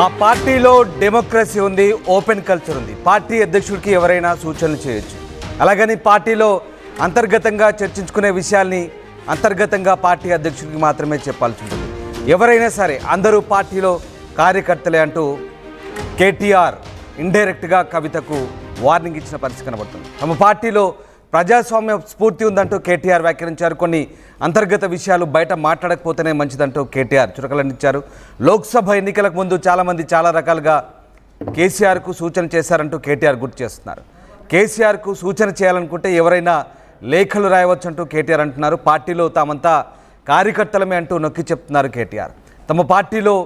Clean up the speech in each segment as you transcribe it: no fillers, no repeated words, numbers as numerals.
మా పార్టీలో డెమోక్రసీ ఉంది, ఓపెన్ కల్చర్ ఉంది. పార్టీ అధ్యక్షుడికి ఎవరైనా సూచనలు చేయొచ్చు. అలాగని పార్టీలో అంతర్గతంగా చర్చించుకునే విషయాల్ని అంతర్గతంగా పార్టీ అధ్యక్షుడికి మాత్రమే చెప్పాల్సి ఉంటుంది. ఎవరైనా సరే అందరూ పార్టీలో కార్యకర్తలే అంటూ కేటీఆర్ ఇండైరెక్ట్గా కవితకు వార్నింగ్ ఇచ్చిన పరిస్థితి కనబడుతుంది. తమ పార్టీలో ప్రజాస్వామ్య స్ఫూర్తి ఉందంటూ కేటీఆర్ వ్యాఖ్యానించారు. కొన్ని అంతర్గత విషయాలు బయట మాట్లాడకపోతేనే మంచిదంటూ కేటీఆర్ చురకలంటించారు. లోక్సభ ఎన్నికలకు ముందు చాలామంది చాలా రకాలుగా కేసీఆర్కు సూచన చేశారంటూ కేటీఆర్ గుర్తు చేస్తున్నారు. కేసీఆర్కు సూచన చేయాలనుకుంటే ఎవరైనా లేఖలు రాయవచ్చు అంటూ కేటీఆర్ అంటున్నారు. పార్టీలో తామంతా కార్యకర్తలమే అంటూ నొక్కి చెప్తున్నారు కేటీఆర్. తమ పార్టీలో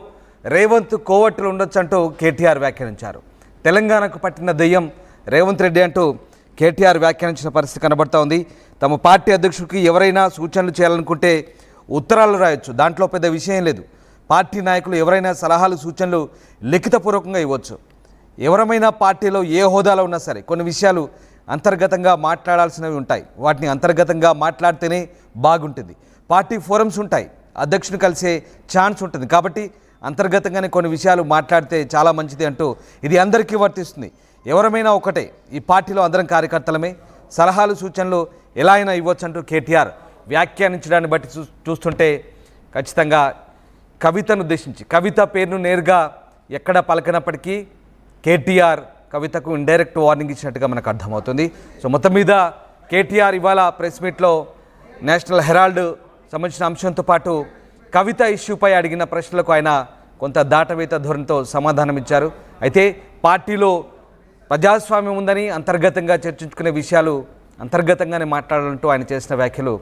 రేవంత్ కోవట్లు ఉండొచ్చు అంటూ కేటీఆర్ వ్యాఖ్యానించారు. తెలంగాణకు పట్టిన దెయ్యం రేవంత్ రెడ్డి అంటూ కేటీఆర్ వ్యాఖ్యానించిన పరిస్థితి కనబడుతూ ఉంది. తమ పార్టీ అధ్యక్షుడికి ఎవరైనా సూచనలు చేయాలనుకుంటే ఉత్తరాలు రాయొచ్చు, దాంట్లో పెద్ద విషయం లేదు. పార్టీ నాయకులు ఎవరైనా సలహాలు సూచనలు లిఖితపూర్వకంగా ఇవ్వచ్చు. ఎవరైనా పార్టీలో ఏ హోదాలో ఉన్నా సరే కొన్ని విషయాలు అంతర్గతంగా మాట్లాడాల్సినవి ఉంటాయి. వాటిని అంతర్గతంగా మాట్లాడితేనే బాగుంటుంది. పార్టీ ఫోరమ్స్ ఉంటాయి, అధ్యక్షుని కలిసే ఛాన్స్ ఉంటుంది. కాబట్టి అంతర్గతంగానే కొన్ని విషయాలు మాట్లాడితే చాలా మంచిది అంటూ ఇది అందరికీ వర్తిస్తుంది. ఎవరమైనా ఒకటే, ఈ పార్టీలో అందరం కార్యకర్తలమే, సలహాలు సూచనలు ఎలా అయినా ఇవ్వచ్చు అంటూ కేటీఆర్ వ్యాఖ్యానించడాన్ని బట్టి చూస్తుంటే ఖచ్చితంగా కవితను ఉద్దేశించి కవిత పేరును నేరుగా ఎక్కడ పలకనప్పటికీ కేటీఆర్ కవితకు ఇండైరెక్ట్ వార్నింగ్ ఇచ్చినట్టుగా మనకు అర్థమవుతుంది. సో మొత్తం మీద కేటీఆర్ ఇవాళ ప్రెస్ మీట్లో నేషనల్ హెరాల్డ్ సంబంధించిన అంశంతో పాటు కవిత ఇష్యూపై అడిగిన ప్రశ్నలకు ఆయన కొంత దాటవేత ధోరణితో సమాధానం ఇచ్చారు. అయితే పార్టీలో ప్రజాస్వామ్యం ఉందని అంతర్గతంగా చర్చించుకునే విషయాలు అంతర్గతంగానే మాట్లాడాలంటూ ఆయన చేసిన వ్యాఖ్యలు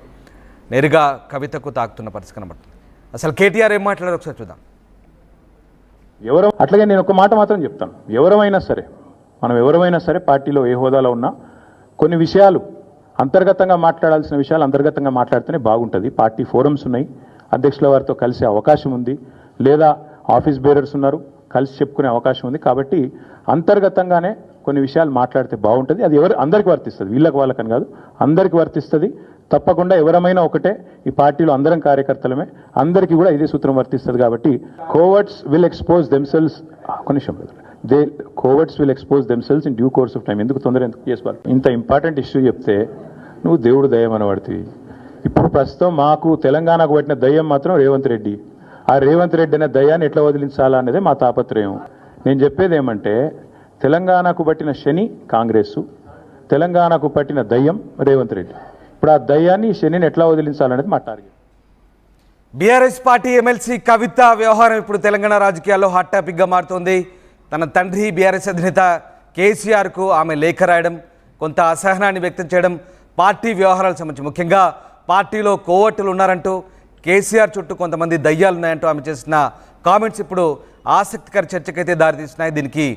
నేరుగా కవితకు తాకుతున్న పరిస్థితి కనబడుతుంది. అసలు కేటీఆర్ ఏం మాట్లాడారు ఒకసారి చూద్దాం. అట్లాగే నేను ఒక మాట మాత్రం చెప్తాను. ఎవరైనా సరే పార్టీలో ఏ హోదాలో ఉన్నా కొన్ని విషయాలు అంతర్గతంగా మాట్లాడాల్సిన విషయాలు అంతర్గతంగా మాట్లాడితేనే బాగుంటుంది. పార్టీ ఫోరమ్స్ ఉన్నాయి, అధ్యక్షుల వారితో కలిసే అవకాశం ఉంది, లేదా ఆఫీస్ బేరర్స్ ఉన్నారు, కలిసి చెప్పుకునే అవకాశం ఉంది. కాబట్టి అంతర్గతంగానే కొన్ని విషయాలు మాట్లాడితే బాగుంటుంది. అది అందరికీ వర్తిస్తుంది, వీళ్ళకి వాళ్ళకని కాదు, అందరికీ వర్తిస్తుంది. తప్పకుండా ఎవరమైనా ఒకటే, ఈ పార్టీలో అందరం కార్యకర్తలమే, అందరికీ కూడా ఇదే సూత్రం వర్తిస్తుంది. కాబట్టి coverts will expose themselves in due course of time. ఎందుకు తొందర ఎందుకు చేసుకోవాలి? ఇంత ఇంపార్టెంట్ ఇష్యూ చెప్తే నువ్వు దేవుడు దయ్యం అనబడుతుంది. ఇప్పుడు ప్రస్తుతం మాకు తెలంగాణకు పట్టిన దయ్యం మాత్రం రేవంత్ రెడ్డి. ఆ రేవంత్ రెడ్డి అనే దయ్యాన్ని ఎట్లా వదిలించాలా అనేది మా తాపత్రయం. నేను చెప్పేది ఏమంటే, తెలంగాణకు పట్టిన శని కాంగ్రెస్, తెలంగాణకు పట్టిన దయ్యం రేవంత్ రెడ్డి. ఇప్పుడు ఆ దయ్యాన్ని శనిని ఎట్లా వదిలించాలనేది మా టార్గెట్. బీఆర్ఎస్ పార్టీ ఎమ్మెల్సీ కవిత వ్యవహారం ఇప్పుడు తెలంగాణ రాజకీయాల్లో హాట్ టాపిక్గా మారుతోంది. తన తండ్రి బీఆర్ఎస్ అధినేత కేసీఆర్కు ఆమె లేఖ రాయడం, కొంత అసహనాన్ని వ్యక్తం చేయడం, పార్టీ వ్యవహారాలకు సంబంధించి ముఖ్యంగా పార్టీలో కోవట్టులు ఉన్నారంటూ, కేసీఆర్ చుట్టూ కొంతమంది దయ్యాలు ఉన్నాయంటూ ఆమె చేసిన కామెంట్స్ ఇప్పుడు ఆసక్తికర చర్చకైతే దారితీస్తున్నాయి. దీనికి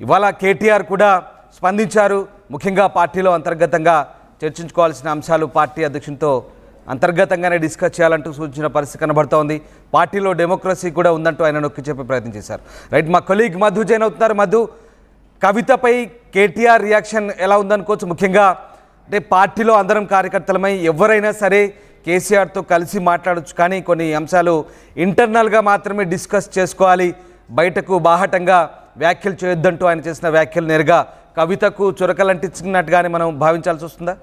ఇవాళ కేటీఆర్ కూడా స్పందించారు. ముఖ్యంగా పార్టీలో అంతర్గతంగా చర్చించుకోవాల్సిన అంశాలు పార్టీ అధ్యక్షునితో అంతర్గతంగానే డిస్కస్ చేయాలంటూ సూచించిన పరిస్థితి కనబడుతోంది. పార్టీలో డెమోక్రసీ కూడా ఉందంటూ ఆయన నొక్కి చెప్పే ప్రయత్నం చేశారు. రైట్, మా కొలీగ్ మధు జైన్ అవుతున్నారు. మధు, కవితపై కేటీఆర్ రియాక్షన్ ఎలా ఉందనుకోవచ్చు? ముఖ్యంగా అంటే పార్టీలో అందరం కార్యకర్తలమై ఎవరైనా సరే కేసీఆర్తో కలిసి మాట్లాడవచ్చు, కానీ కొన్ని అంశాలు ఇంటర్నల్గా మాత్రమే డిస్కస్ చేసుకోవాలి, బయటకు బాహటంగా వ్యాఖ్యలు చేయొద్దంటూ ఆయన చేసిన వ్యాఖ్యలు నేరుగా కవితకు చురకలంటించినట్టుగానే మనం భావించాల్సి వస్తుందా?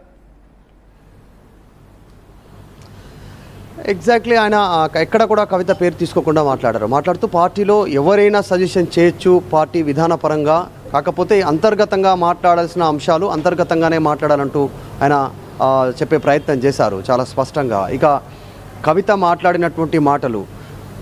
ఎగ్జాక్ట్లీ, ఆయన ఎక్కడ కూడా కవిత పేరు తీసుకోకుండా మాట్లాడుతూ పార్టీలో ఎవరైనా సజెషన్ చేయొచ్చు పార్టీ విధానపరంగా, కాకపోతే అంతర్గతంగా మాట్లాడాల్సిన అంశాలు అంతర్గతంగానే మాట్లాడాలంటూ ఆయన చెప్పే ప్రయత్నం చేశారు చాలా స్పష్టంగా. ఇక కవిత మాట్లాడినటువంటి మాటలు,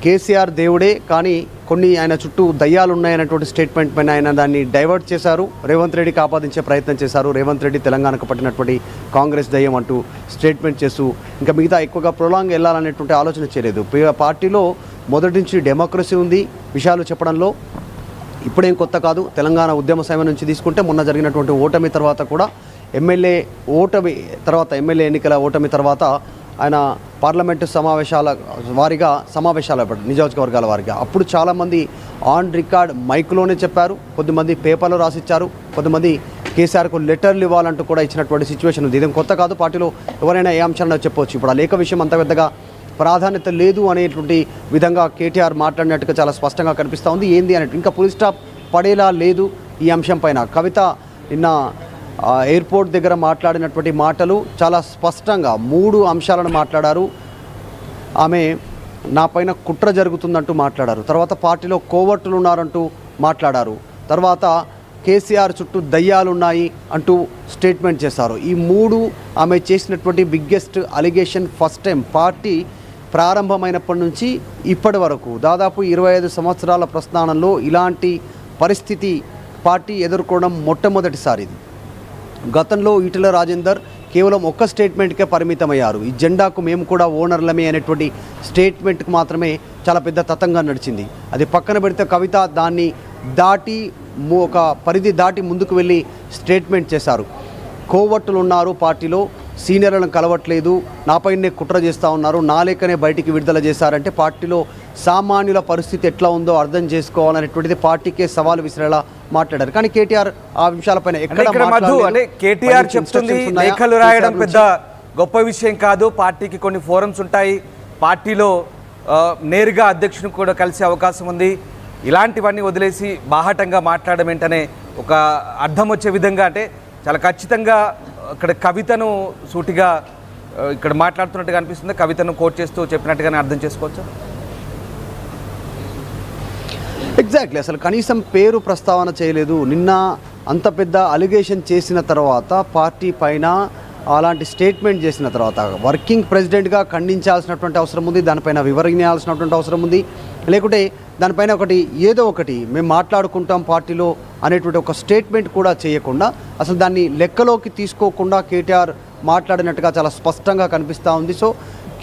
కేసీఆర్ దేవుడే కానీ కొన్ని ఆయన చుట్టూ దయ్యాలు ఉన్నాయన్నటువంటి స్టేట్మెంట్ పైన ఆయన దాన్ని డైవర్ట్ చేశారు, రేవంత్ రెడ్డికి ఆపాదించే ప్రయత్నం చేశారు. రేవంత్ రెడ్డి తెలంగాణకు పట్టినటువంటి కాంగ్రెస్ దయ్యం అంటూ స్టేట్మెంట్ చేస్తూ ఇంకా మిగతా ఎక్కువగా ప్రొలాంగ్ వెళ్ళాలనేటువంటి ఆలోచన చేయలేదు. పార్టీలో మొదటి నుంచి డెమోక్రసీ ఉంది విషయాలు చెప్పడంలో. ఇప్పుడేం కొత్త కాదు. తెలంగాణ ఉద్యమ సమయం నుంచి తీసుకుంటే మొన్న జరిగినటువంటి ఓటమి తర్వాత కూడా ఎమ్మెల్యే ఎన్నికల ఓటమి తర్వాత ఆయన పార్లమెంటు సమావేశాల నియోజకవర్గాల వారిగా అప్పుడు చాలామంది ఆన్ రికార్డ్ మైక్లోనే చెప్పారు, కొద్దిమంది పేపర్లో రాసిచ్చారు, కొంతమంది కేసీఆర్కు లెటర్లు ఇవ్వాలంటూ కూడా ఇచ్చినటువంటి సిచ్యువేషన్ ఉంది. ఇదేం కొత్త కాదు. పార్టీలో ఎవరైనా ఏ అంశాలను చెప్పవచ్చు. ఇప్పుడు ఆ లేఖ విషయం అంత పెద్దగా ప్రాధాన్యత లేదు అనేటువంటి విధంగా కేటీఆర్ మాట్లాడినట్టుగా చాలా స్పష్టంగా కనిపిస్తూ ఉంది. ఏంది అనేట్టు ఇంకా ఫుల్ స్టాప్ పడేలా లేదు ఈ అంశం పైన. కవిత నిన్న ఎయిర్పోర్ట్ దగ్గర మాట్లాడినటువంటి మాటలు చాలా స్పష్టంగా 3 అంశాలను మాట్లాడారు. ఆమె నా పైన కుట్ర జరుగుతుందంటూ మాట్లాడారు. తర్వాత పార్టీలో కోవర్టులు ఉన్నారంటూ మాట్లాడారు. తర్వాత కేసీఆర్ చుట్టూ దయ్యాలున్నాయి అంటూ స్టేట్మెంట్ చేశారు. ఈ 3 ఆమె చేసినటువంటి biggest allegation. First time party ప్రారంభమైనప్పటి నుంచి ఇప్పటి వరకు దాదాపు 25 సంవత్సరాల ప్రస్థానంలో ఇలాంటి పరిస్థితి పార్టీ ఎదుర్కోవడం మొట్టమొదటిసారి. గతంలో ఈటెల రాజేందర్ కేవలం ఒక్క స్టేట్మెంట్కే పరిమితమయ్యారు. ఈ జెండాకు మేము కూడా ఓనర్లమే అనేటువంటి స్టేట్మెంట్కి మాత్రమే చాలా పెద్ద తతంగా నడిచింది. అది పక్కన పెడితే కవిత దాన్ని దాటి ఒక పరిధి దాటి ముందుకు వెళ్ళి స్టేట్మెంట్ చేశారు. కోవట్టులు ఉన్నారు పార్టీలో, సీనియర్లను కలవట్లేదు, నాపైనే కుట్ర చేస్తూ ఉన్నారు, నా లేఖనే బయటికి విడుదల చేశారంటే పార్టీలో సామాన్యుల పరిస్థితి ఎట్లా ఉందో అర్థం చేసుకోవాలనేటువంటిది పార్టీకే సవాలు విసిరేలా మాట్లాడారు. కానీ కేటీఆర్ ఆ విషయాలపైన అంటే కేటీఆర్ చెప్తుంది లేఖలు రాయడం పెద్ద గొప్ప విషయం కాదు, పార్టీకి కొన్ని ఫోరమ్స్ ఉంటాయి, పార్టీలో నేరుగా అధ్యక్షుని కూడా కలిసే అవకాశం ఉంది, ఇలాంటివన్నీ వదిలేసి బాహాటంగా మాట్లాడడం ఏంటనే ఒక అర్థం వచ్చే విధంగా అంటే చాలా ఖచ్చితంగా ఇక్కడ కవితను సూటిగా ఇక్కడ మాట్లాడుతున్నట్టుగా అనిపిస్తుంది. కవితను కోట్ చేస్తూ చెప్పినట్టుగానే అర్థం చేసుకోవచ్చు. ఎగ్జాక్ట్లీ, అసలు కనీసం పేరు ప్రస్తావన చేయలేదు. నిన్న అంత పెద్ద అలిగేషన్ చేసిన తర్వాత, పార్టీ పైన అలాంటి స్టేట్మెంట్ చేసిన తర్వాత వర్కింగ్ ప్రెసిడెంట్గా ఖండించాల్సినటువంటి అవసరం ఉంది, దానిపైన వివరించాల్సినటువంటి అవసరం ఉంది. లేకుంటే దానిపైన ఏదో ఒకటి మేము మాట్లాడుకుంటాం పార్టీలో అనేటువంటి ఒక స్టేట్మెంట్ కూడా చేయకుండా అసలు దాన్ని లెక్కలోకి తీసుకోకుండా కేటీఆర్ మాట్లాడినట్టుగా చాలా స్పష్టంగా కనిపిస్తూ ఉంది. సో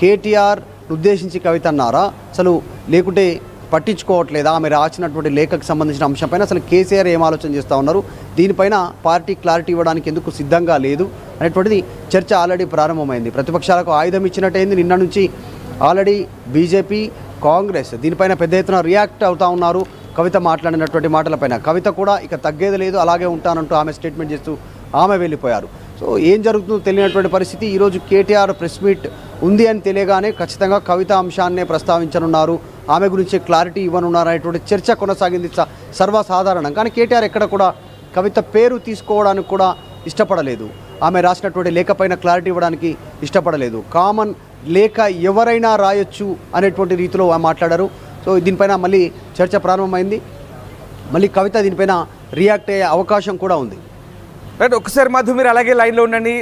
కేటీఆర్ ఉద్దేశించి కవిత అన్నారా అసలు, లేకుంటే పట్టించుకోవట్లేదా? ఆమె రాసినటువంటి లేఖకు సంబంధించిన అంశంపైన అసలు కేసీఆర్ ఏం ఆలోచన చేస్తూ ఉన్నారు, దీనిపైన పార్టీ క్లారిటీ ఇవ్వడానికి ఎందుకు సిద్ధంగా లేదు అనేటువంటిది చర్చ ఆల్రెడీ ప్రారంభమైంది. ప్రతిపక్షాలకు ఆయుధం ఇచ్చినట్టయింది. నిన్న నుంచి ఆల్రెడీ బీజేపీ, కాంగ్రెస్ దీనిపైన పెద్ద ఎత్తున రియాక్ట్ అవుతూ ఉన్నారు కవిత మాట్లాడినటువంటి మాటలపైన. కవిత కూడా ఇక తగ్గేది లేదు, అలాగే ఉంటానంటూ ఆమె స్టేట్మెంట్ చేస్తూ ఆమె వెళ్ళిపోయారు. సో ఏం జరుగుతుందో తెలియనటువంటి పరిస్థితి. ఈరోజు కేటీఆర్ ప్రెస్ మీట్ ఉంది అని తెలియగానే ఖచ్చితంగా కవిత అంశాన్నే ప్రస్తావించనున్నారు, ఆమె గురించి క్లారిటీ ఇవ్వనున్నారు అనేటువంటి చర్చ కొనసాగింది సర్వసాధారణం. కానీ కేటీఆర్ ఎక్కడ కూడా కవిత పేరు తీసుకోవడానికి కూడా ఇష్టపడలేదు, ఆమె రాసినటువంటి లేఖపైన క్లారిటీ ఇవ్వడానికి ఇష్టపడలేదు. కామన్ లేఖ ఎవరైనా రాయొచ్చు అనేటువంటి రీతిలో మాట్లాడారు. సో దీనిపైన మళ్ళీ చర్చ ప్రారంభమైంది. మళ్ళీ కవిత దీనిపైన రియాక్ట్ అయ్యే అవకాశం కూడా ఉంది. రైట్, ఒకసారి మధు మీరు అలాగే లైన్లో ఉండండి.